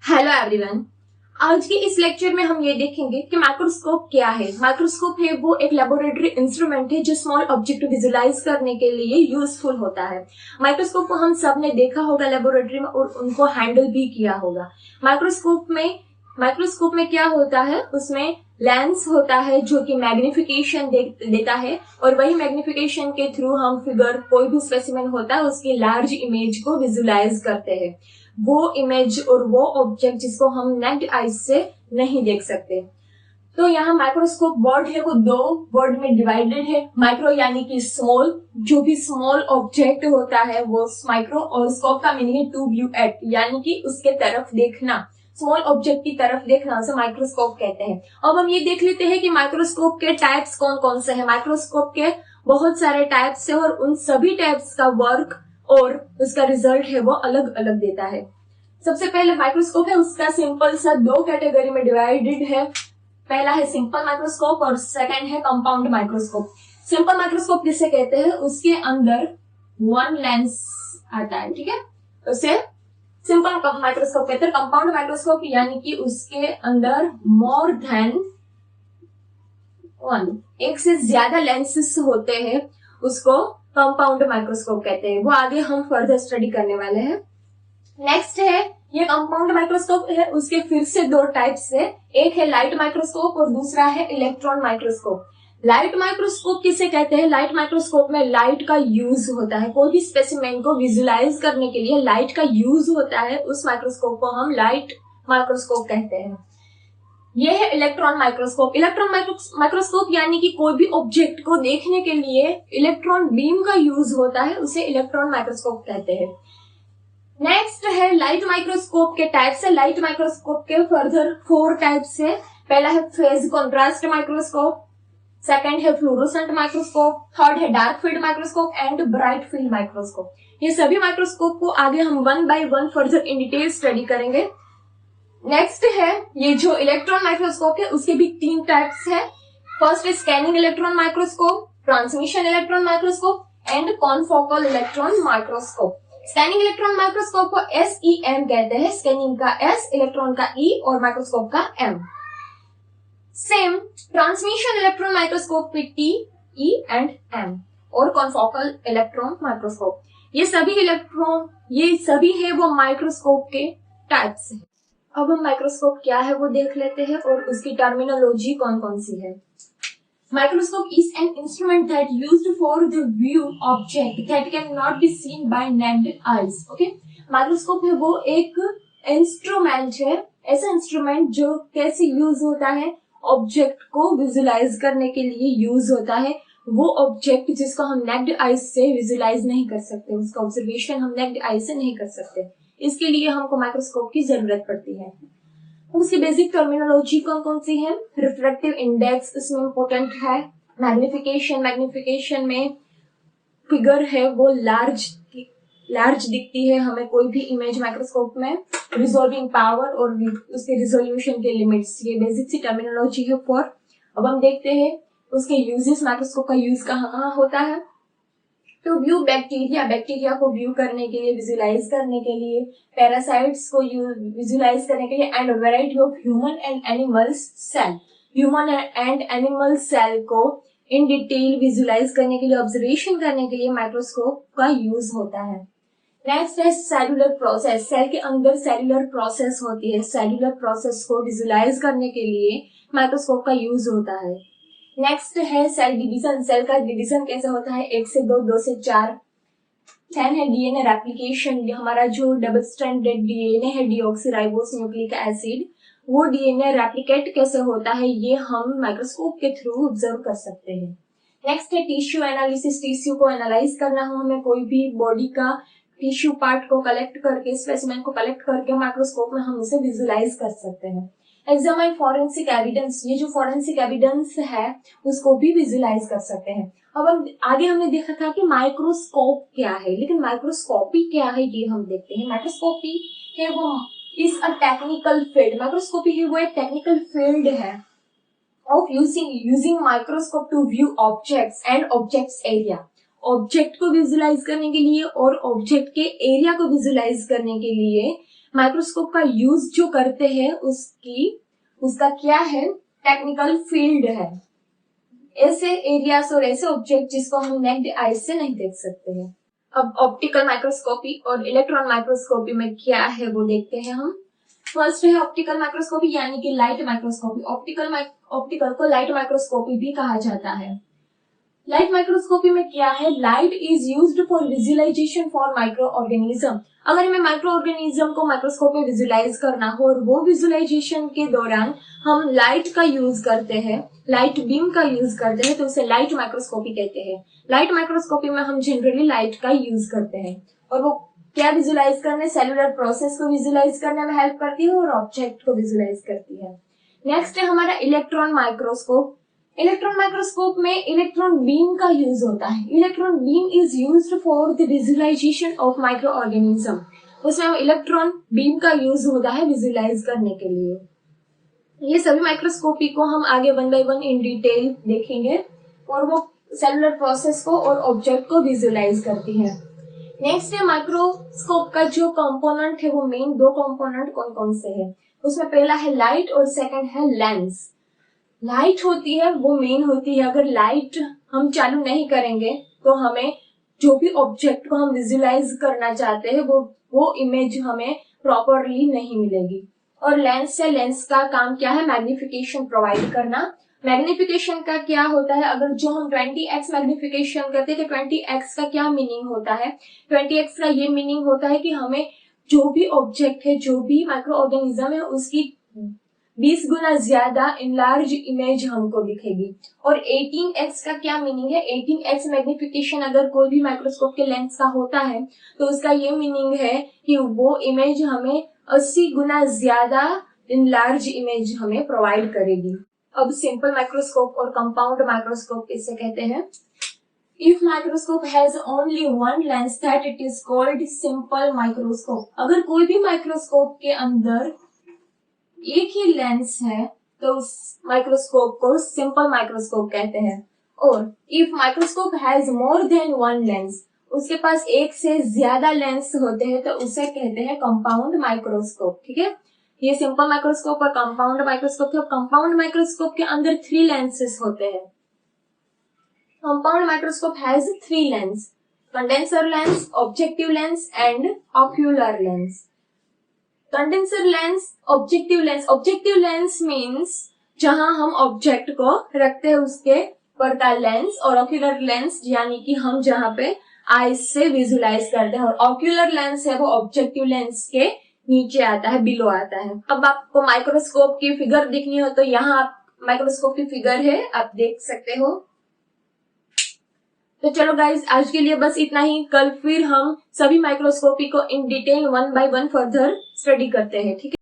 Hello everyone. आज के इस लेक्चर में हम ये देखेंगे कि माइक्रोस्कोप क्या है। माइक्रोस्कोप है वो एक लेबोरेटरी इंस्ट्रूमेंट है जो स्मॉल ऑब्जेक्ट विजुलाइज करने के लिए यूजफुल होता है। माइक्रोस्कोप को हम सब ने देखा होगा लेबोरेटरी में और उनको हैंडल भी किया होगा। माइक्रोस्कोप में क्या होता है, उसमें लेंस होता है जो कि मैग्निफिकेशन देता है और वही मैग्निफिकेशन के थ्रू हम फिगर, कोई भी स्पेसिमेन होता है उसकी लार्ज इमेज को विजुलाइज करते हैं। वो इमेज और वो ऑब्जेक्ट जिसको हम नेक्ड आईज से नहीं देख सकते। तो यहाँ माइक्रोस्कोप वर्ड है वो दो वर्ड में डिवाइडेड है। माइक्रो यानी कि स्मॉल, जो भी स्मॉल ऑब्जेक्ट होता है वो माइक्रो, और स्कोप का मीनिंग है टू व्यू एट, यानी कि उसके तरफ देखना, स्मॉल ऑब्जेक्ट की तरफ देखना, उसे माइक्रोस्कोप कहते हैं। अब हम ये देख लेते हैं कि माइक्रोस्कोप के टाइप्स कौन कौन से हैं। माइक्रोस्कोप के बहुत सारे टाइप्स है और उन सभी टाइप्स का वर्क और उसका रिजल्ट है वो अलग अलग देता है। सबसे पहले माइक्रोस्कोप है, उसका सिंपल सा दो कैटेगरी में डिवाइडेड है। पहला है सिंपल माइक्रोस्कोप और सेकंड है कंपाउंड माइक्रोस्कोप। सिंपल माइक्रोस्कोप किसे कहते हैं, उसके अंदर वन लेंस आता है, ठीक है, उसे सिंपल माइक्रोस्कोप कहते हैं। कंपाउंड माइक्रोस्कोप यानी कि उसके अंदर मोर देन वन, एक से ज्यादा लेंसेस होते हैं, उसको कंपाउंड माइक्रोस्कोप कहते हैं। वो आगे हम फर्दर स्टडी करने वाले हैं। नेक्स्ट है ये कंपाउंड माइक्रोस्कोप है, उसके फिर से दो टाइप्स है। एक है लाइट माइक्रोस्कोप और दूसरा है इलेक्ट्रॉन माइक्रोस्कोप। लाइट माइक्रोस्कोप किसे कहते हैं, लाइट माइक्रोस्कोप में लाइट का यूज होता है। कोई भी स्पेसिमेन को विजुलाइज करने के लिए लाइट का यूज होता है, उस माइक्रोस्कोप को हम लाइट माइक्रोस्कोप कहते हैं। ये है इलेक्ट्रॉन माइक्रोस्कोप। इलेक्ट्रॉन माइक्रोस्कोप यानी कि कोई भी ऑब्जेक्ट को देखने के लिए इलेक्ट्रॉन बीम का यूज होता है, उसे इलेक्ट्रॉन माइक्रोस्कोप कहते हैं। नेक्स्ट है लाइट माइक्रोस्कोप के टाइप्स है। लाइट माइक्रोस्कोप के फर्दर 4 टाइप्स है। पहला है फेज कॉन्ट्रास्ट माइक्रोस्कोप, सेकंड है फ्लोरोसेंट माइक्रोस्कोप, थर्ड है dark field microscope and bright field microscope. ये सभी माइक्रोस्कोप को आगे हम one by one further in detail study करेंगे। नेक्स्ट है ये जो इलेक्ट्रॉन माइक्रोस्कोप है, उसके भी 3 टाइप्स है। फर्स्ट है scanning electron microscope, transmission electron microscope and confocal electron microscope. Scanning electron microscope को SEM कहते हैं, स्कैनिंग का S, इलेक्ट्रॉन का E और माइक्रोस्कोप का M। Same transmission electron microscope पे T, E एंड M और कॉनफोकल इलेक्ट्रॉन माइक्रोस्कोप। ये सभी है वो माइक्रोस्कोप के टाइप्स है। अब हम माइक्रोस्कोप क्या है वो देख लेते हैं और उसकी टर्मिनोलॉजी कौन कौन सी है। Microscope is an instrument that used for the view object that cannot be seen by naked eyes. Okay? Microscope है वो एक इंस्ट्रूमेंट है, ऐसा इंस्ट्रूमेंट जो कैसे यूज होता है, ऑब्जेक्ट को विजुलाइज करने के लिए यूज होता है। वो ऑब्जेक्ट जिसको हम नेक्ड आईज से विजुलाइज नहीं कर सकते, उसका ऑब्जर्वेशन हम नेक्ड आईज से नहीं कर सकते, इसके लिए हमको माइक्रोस्कोप की जरूरत पड़ती है। उसकी बेसिक टर्मिनोलॉजी कौन कौन सी है। रिफ्रैक्टिव इंडेक्स इसमें इंपॉर्टेंट है। मैग्निफिकेशन में फिगर है वो लार्ज दिखती है हमें कोई भी इमेज माइक्रोस्कोप में। रिजोल्विंग पावर और उसके रिजोल्यूशन के लिमिट्स, ये बेसिक सी टर्मिनोलॉजी है फॉर। अब हम देखते हैं उसके यूजेस, माइक्रोस्कोप का यूज कहाँ होता है। टू व्यू बैक्टीरिया को व्यू करने के लिए, विजुलाइज करने के लिए, पैरासाइट्स को विजुलाइज करने के लिए and variety of human and animal cell को इन डिटेल विजुलाइज करने के लिए, ऑब्जर्वेशन करने के लिए माइक्रोस्कोप का यूज होता है। नेक्स्ट है सेलुलर प्रोसेस। सेल के अंदर सेलुलर प्रोसेस होती है, सेलुलर प्रोसेस को विजुलाइज करने के लिए माइक्रोस्कोप का यूज होता है। नेक्स्ट है सेल डिवीजन। सेल का डिवीजन कैसे होता है, 1 से 2, 2 से 4। 10 है डीएनए रेप्लिकेशन। हमारा जो डबल स्ट्रैंडेड डीएनए है, डीऑक्सीराइबोस न्यूक्लिक एसिड, वो डीएनए रेप्लिकेट कैसे होता है ये हम माइक्रोस्कोप के थ्रू ऑब्जर्व कर सकते हैं। नेक्स्ट है टिश्यू एनालिसिस। टिश्यू को एनालाइज करना हो हमें, कोई भी बॉडी का टिश्यू पार्ट को कलेक्ट करके, स्पेसिमेन को कलेक्ट करके माइक्रोस्कोप में हम उसे विजुलाइज कर सकते हैं। Examine forensic evidence. ये जो फॉरेंसिक एविडेंस है उसको भी विजुलाइज कर सकते हैं। अब हम आगे हमने देखा था कि माइक्रोस्कोप क्या है, लेकिन माइक्रोस्कोपी क्या है ये हम देखते हैं। माइक्रोस्कोपी है वो is a technical field. Microscopy है वो एक टेक्निकल फील्ड है of using microscope to view objects and objects area. Object को विजुलाइज करने के लिए और ऑब्जेक्ट के एरिया को विजुलाइज करने के लिए माइक्रोस्कोप का यूज जो करते हैं उसका क्या है, टेक्निकल फील्ड है। ऐसे एरियाज और ऐसे ऑब्जेक्ट जिसको हम नेक्ड आई से नहीं देख सकते हैं। अब ऑप्टिकल माइक्रोस्कोपी और इलेक्ट्रॉन माइक्रोस्कोपी में क्या है वो देखते हैं हम। फर्स्ट है ऑप्टिकल माइक्रोस्कोपी यानी कि लाइट माइक्रोस्कोपी। ऑप्टिकल को लाइट माइक्रोस्कोपी भी कहा जाता है। लाइट माइक्रोस्कोपी में क्या है, light is used for visualisation for micro organism. अगर हमें माइक्रो ऑर्गेनिज्म को माइक्रोस्कोप में विजुअलाइज करना हो और वो विजुअलाइजेशन के दौरान हम लाइट का यूज करते हैं, लाइट बीम का यूज करते हैं, तो उसे लाइट माइक्रोस्कोपी कहते हैं। लाइट माइक्रोस्कोपी में हम जनरली लाइट का यूज करते हैं और वो क्या विजुअलाइज करने, सेलुलर प्रोसेस को विजुअलाइज करने में हेल्प करती है और ऑब्जेक्ट को विजुअलाइज करती है। नेक्स्ट है हमारा इलेक्ट्रॉन माइक्रोस्कोप। इलेक्ट्रॉन माइक्रोस्कोप में इलेक्ट्रॉन बीम का यूज होता है। Electron beam is used for the visualisation of micro organism. उसमें इलेक्ट्रॉन बीम का यूज होता है विजुअलाइज करने के लिए। ये सभी माइक्रोस्कोपी को हम आगे 1 by 1 इन डिटेल देखेंगे और वो सेलुलर प्रोसेस को और ऑब्जेक्ट को विजुअलाइज करती है। नेक्स्ट है माइक्रोस्कोप का जो कंपोनेंट है, वो मेन 2 कंपोनेंट कौन कौन से है। उसमें पहला है लाइट और सेकंड है लेंस। लाइट होती है वो मेन होती है। अगर लाइट हम चालू नहीं करेंगे तो हमें जो भी ऑब्जेक्ट को हम विजुअलाइज करना चाहते हैं वो इमेज हमें प्रॉपरली नहीं मिलेगी। और लेंस है, लेंस का काम क्या है, मैग्निफिकेशन प्रोवाइड करना। मैग्निफिकेशन का क्या होता है, अगर जो हम 20x मैग्निफिकेशन करते हैं तो 20x का क्या मीनिंग होता है, 20x का ये मीनिंग होता है कि हमें जो भी ऑब्जेक्ट है, जो भी माइक्रो ऑर्गेनिज्म है, उसकी 20 गुना ज्यादा इनलार्ज इमेज हमको दिखेगी। और 18x का क्या मीनिंग है, 18x मैग्निफिकेशन अगर कोई भी माइक्रोस्कोप के लेंस का होता है तो उसका ये मीनिंग है कि वो इमेज हमें 80 गुना ज्यादा इनलार्ज इमेज हमें प्रोवाइड करेगी। अब सिंपल माइक्रोस्कोप और कंपाउंड माइक्रोस्कोप किसे कहते हैं। If microscope has only one lens, that it is called simple microscope. अगर कोई भी माइक्रोस्कोप के अंदर एक ही लेंस है तो उस माइक्रोस्कोप को सिंपल माइक्रोस्कोप कहते हैं। और if microscope has more than one lens, उसके पास एक से ज्यादा लेंस होते हैं तो उसे कहते हैं कंपाउंड माइक्रोस्कोप। ठीक है, ये सिंपल माइक्रोस्कोप और कंपाउंड माइक्रोस्कोप थे। कंपाउंड माइक्रोस्कोप के अंदर 3 लेंसेस होते हैं। Compound microscope has 3 lens, condenser lens, objective lens and ocular lens. Condenser lens, objective lens. Objective lens means जहां हम ऑब्जेक्ट को रखते हैं उसके पड़ता लेंस, और ऑक्यूलर लेंस यानी कि हम जहां पे आईज से विजुअलाइज करते हैं। और ऑक्यूलर लेंस है वो ऑब्जेक्टिव लेंस के नीचे आता है, बिलो आता है। अब आपको माइक्रोस्कोप की फिगर दिखनी हो तो यहाँ माइक्रोस्कोप की फिगर है, आप देख सकते हो। तो चलो गाइज, आज के लिए बस इतना ही। कल फिर हम सभी माइक्रोस्कोपी को in detail 1 by 1 further study करते हैं। ठीक है।